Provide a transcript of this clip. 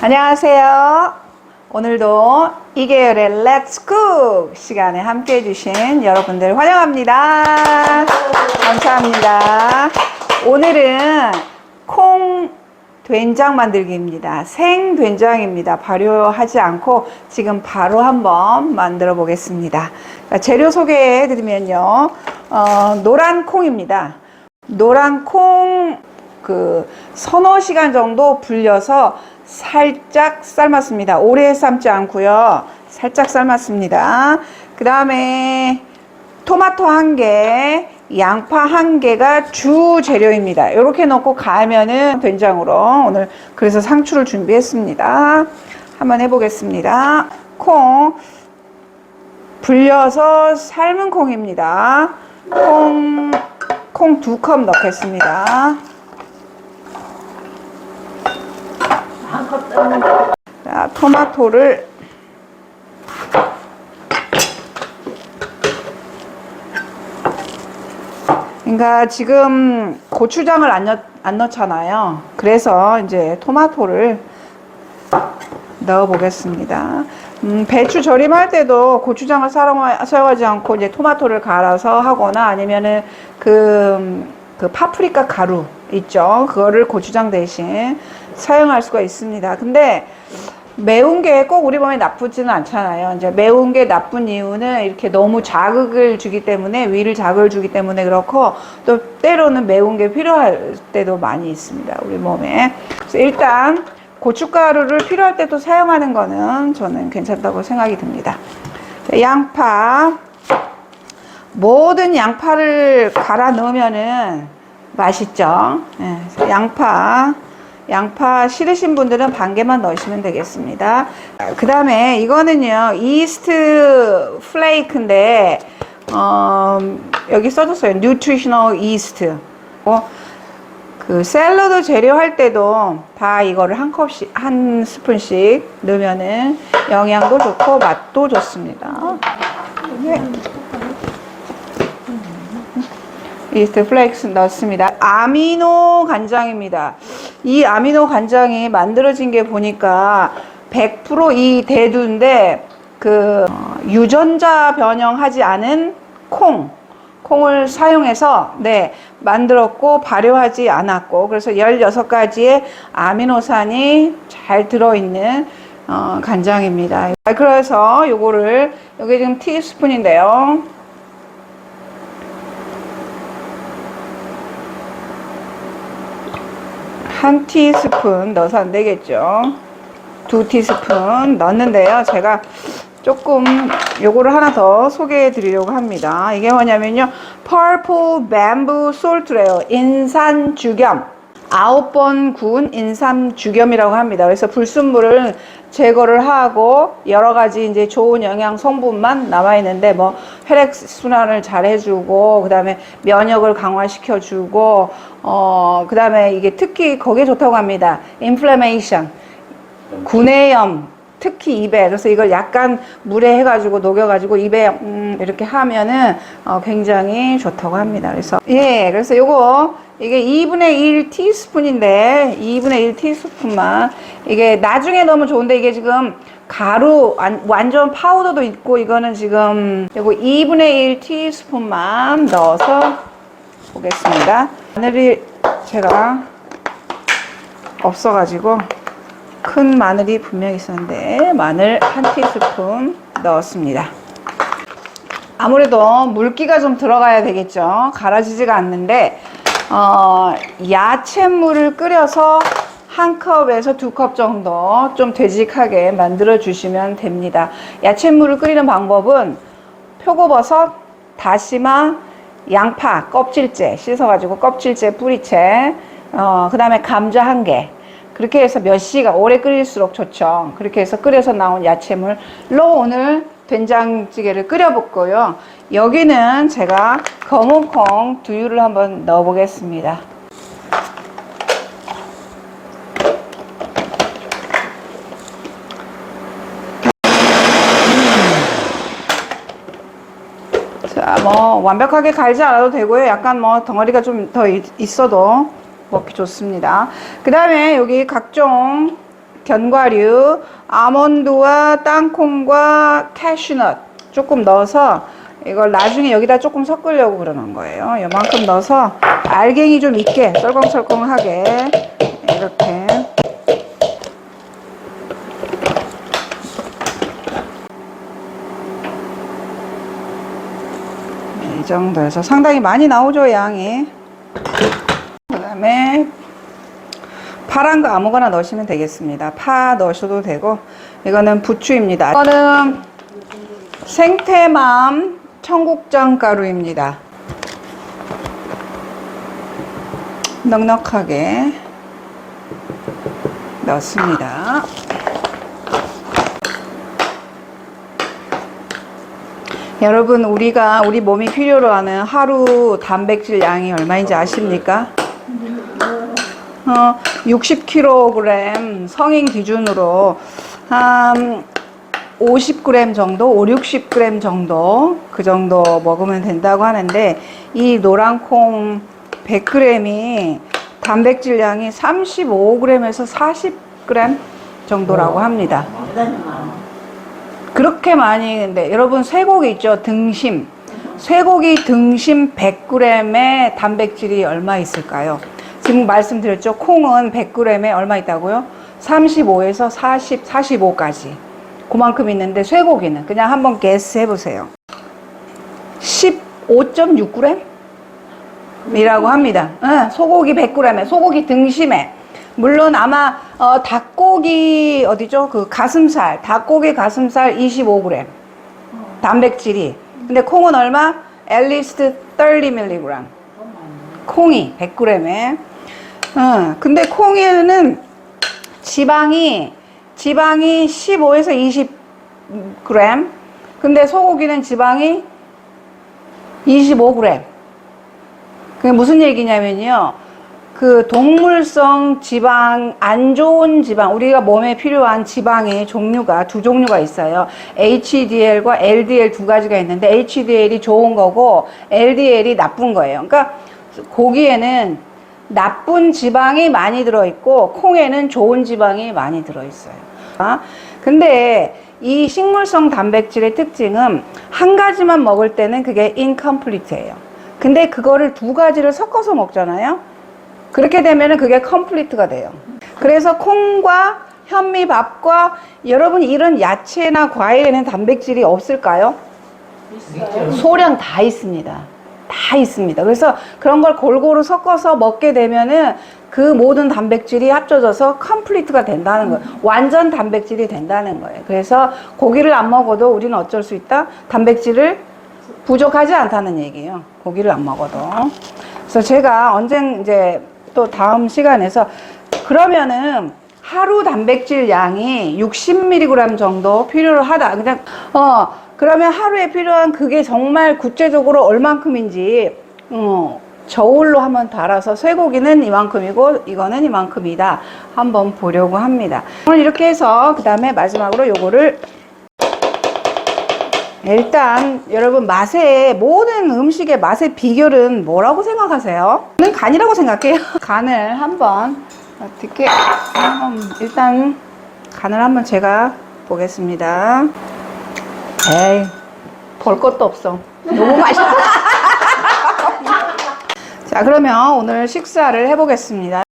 안녕하세요. 오늘도 이계열의 Let's Cook 시간에 함께 해주신 여러분들 환영합니다. 감사합니다. 오늘은 콩 된장 만들기입니다. 생된장입니다. 발효하지 않고 지금 바로 한번 만들어 보겠습니다. 재료 소개해 드리면요. 노란 콩입니다. 노란 콩 서너 시간 정도 불려서 살짝 삶았습니다. 오래 삶지 않고요. 살짝 삶았습니다. 그 다음에 토마토 1개, 양파 1개가 주 재료입니다. 이렇게 넣고 갈면은 된장으로 오늘 그래서 상추를 준비했습니다. 한번 해보겠습니다. 콩 불려서 삶은 콩입니다. 콩 2컵 넣겠습니다. 자, 토마토를 그러니까 지금 고추장을 안 넣잖아요. 그래서 이제 토마토를 넣어 보겠습니다. 배추 절임할 때도 고추장을 사용하지 않고 이제 토마토를 갈아서 하거나 아니면은 그 파프리카 가루 있죠. 그거를 고추장 대신 사용할 수가 있습니다. 근데 매운 게 꼭 우리 몸에 나쁘지는 않잖아요. 이제 매운 게 나쁜 이유는 이렇게 너무 자극을 주기 때문에, 위를 자극을 주기 때문에 그렇고, 또 때로는 매운 게 필요할 때도 많이 있습니다. 우리 몸에. 그래서 일단 고춧가루를 필요할 때 또 사용하는 거는 저는 괜찮다고 생각이 듭니다. 양파. 모든 양파를 갈아 넣으면은 맛있죠. 네, 양파 싫으신 분들은 반 개만 넣으시면 되겠습니다. 그 다음에 이거는요, 이스트 플레이크인데, 여기 써줬어요. Nutritional Yeast. 그 샐러드 재료 할 때도 다 이거를 한 스푼씩 넣으면은 영양도 좋고 맛도 좋습니다. 네. 이스트 플레이크 넣습니다. 아미노 간장입니다. 이 아미노 간장이 만들어진 게 보니까 100% 이 대두인데 유전자 변형하지 않은 콩을 사용해서 만들었고 발효하지 않았고, 그래서 16가지의 아미노산이 잘 들어있는 간장입니다. 그래서 요거를 여기 지금 티스푼인데요. 한 티스푼 넣어서 안 되겠죠. 2티스푼 넣었는데요. 제가 조금 요거를 하나 더 소개해 드리려고 합니다. 이게 뭐냐면요, Purple Bamboo Salt래요. 인산 죽염. 9번 구운 인삼 죽염이라고 합니다. 그래서 불순물을 제거를 하고 여러 가지 이제 좋은 영양 성분만 남아 있는데, 뭐 혈액 순환을 잘 해주고, 그 다음에 면역을 강화시켜 주고, 그 다음에 이게 특히 거기에 좋다고 합니다. Inflammation, 구내염, 특히 입에. 그래서 이걸 약간 물에 해가지고 녹여가지고 입에 이렇게 하면은 굉장히 좋다고 합니다. 그래서 그래서 이게 2분의 1 티스푼인데 2분의 1 티스푼만, 이게 나중에 넣으면 좋은데 이게 지금 가루 완전 파우더도 있고, 이거는 지금 요거 2분의 1 티스푼만 넣어서 보겠습니다. 마늘이 제가 없어가지고, 큰 마늘이 분명히 있었는데 마늘 한 티스푼 넣었습니다. 아무래도 물기가 좀 들어가야 되겠죠. 갈아지지가 않는데 야채물을 끓여서 1컵에서 2컵 정도 좀 되직하게 만들어 주시면 됩니다. 야채물을 끓이는 방법은 표고버섯, 다시마, 양파 껍질째 씻어가지고 껍질째 뿌리채, 그 다음에 감자 1개, 그렇게 해서 몇 시간 오래 끓일수록 좋죠. 그렇게 해서 끓여서 나온 야채물로 오늘 된장찌개를 끓여볼고요. 여기는 제가 검은콩 두유를 한번 넣어 보겠습니다. 자, 뭐 완벽하게 갈지 않아도 되고요. 약간 뭐 덩어리가 좀 더 있어도 먹기 좋습니다. 그 다음에 여기 각종 견과류, 아몬드와 땅콩과 캐슈넛 조금 넣어서 이걸 나중에 여기다 조금 섞으려고 그러는 거예요. 요만큼 넣어서 알갱이 좀 있게 썰컹썰컹하게 이렇게 이 정도에서 상당히 많이 나오죠, 양이. 그 다음에 파란 거 아무거나 넣으시면 되겠습니다. 파 넣으셔도 되고, 이거는 부추입니다. 이거는 생태맘 청국장 가루입니다. 넉넉하게 넣습니다. 여러분, 우리 몸이 필요로 하는 하루 단백질 양이 얼마인지 아십니까? 60kg 성인 기준으로 한 50g 정도, 5, 60g 정도, 그 정도 먹으면 된다고 하는데, 이 노란콩 100g이 단백질 양이 35g에서 40g 정도라고 합니다. 그렇게 많이. 근데 여러분, 쇠고기 있죠? 등심. 쇠고기 등심 100g에 단백질이 얼마 있을까요? 지금 말씀드렸죠? 콩은 100g에 얼마 있다고요? 35에서 40, 45까지. 그만큼 있는데 쇠고기는 그냥 한번 게스 해보세요. 15.6g? 이라고 합니다. 소고기 100g에, 소고기 등심에. 물론 아마 닭고기 어디죠? 그 가슴살, 닭고기 가슴살 25g 단백질이. 근데 콩은 얼마? at least 30mg. 콩이 100g에. 근데 콩에는 지방이 15에서 20g. 근데 소고기는 지방이 25g. 그게 무슨 얘기냐면요, 그 동물성 지방, 안 좋은 지방, 우리가 몸에 필요한 지방의 종류가 두 종류가 있어요. HDL과 LDL 두 가지가 있는데, HDL이 좋은 거고 LDL이 나쁜 거예요. 그러니까 고기에는 나쁜 지방이 많이 들어있고 콩에는 좋은 지방이 많이 들어있어요. 근데 이 식물성 단백질의 특징은 한 가지만 먹을 때는 그게 incomplete예요. 근데 그거를 두 가지를 섞어서 먹잖아요. 그렇게 되면은 그게 컴플리트가 돼요. 그래서 콩과 현미밥과, 여러분, 이런 야채나 과일에는 단백질이 없을까요? 있어요. 소량 다 있습니다. 다 있습니다. 그래서 그런 걸 골고루 섞어서 먹게 되면은 그 모든 단백질이 합쳐져서 컴플리트가 된다는 거예요. 완전 단백질이 된다는 거예요. 그래서 고기를 안 먹어도 우리는 어쩔 수 있다? 단백질을 부족하지 않다는 얘기예요. 고기를 안 먹어도. 그래서 제가 이제 또 다음 시간에서, 그러면은 하루 단백질 양이 60mg 정도 필요로 하다. 그냥 그러면 하루에 필요한 그게 정말 구체적으로 얼만큼인지 저울로 한번 달아서 쇠고기는 이만큼이고 이거는 이만큼이다 한번 보려고 합니다. 오늘 이렇게 해서 그 다음에 마지막으로 요거를, 일단 여러분, 모든 음식의 맛의 비결은 뭐라고 생각하세요? 저는 간이라고 생각해요. 간을 한번 어떻게, 일단 간을 한번 제가 보겠습니다. 에이, 볼 것도 없어. 너무 맛있어. 자, 그러면 오늘 식사를 해보겠습니다.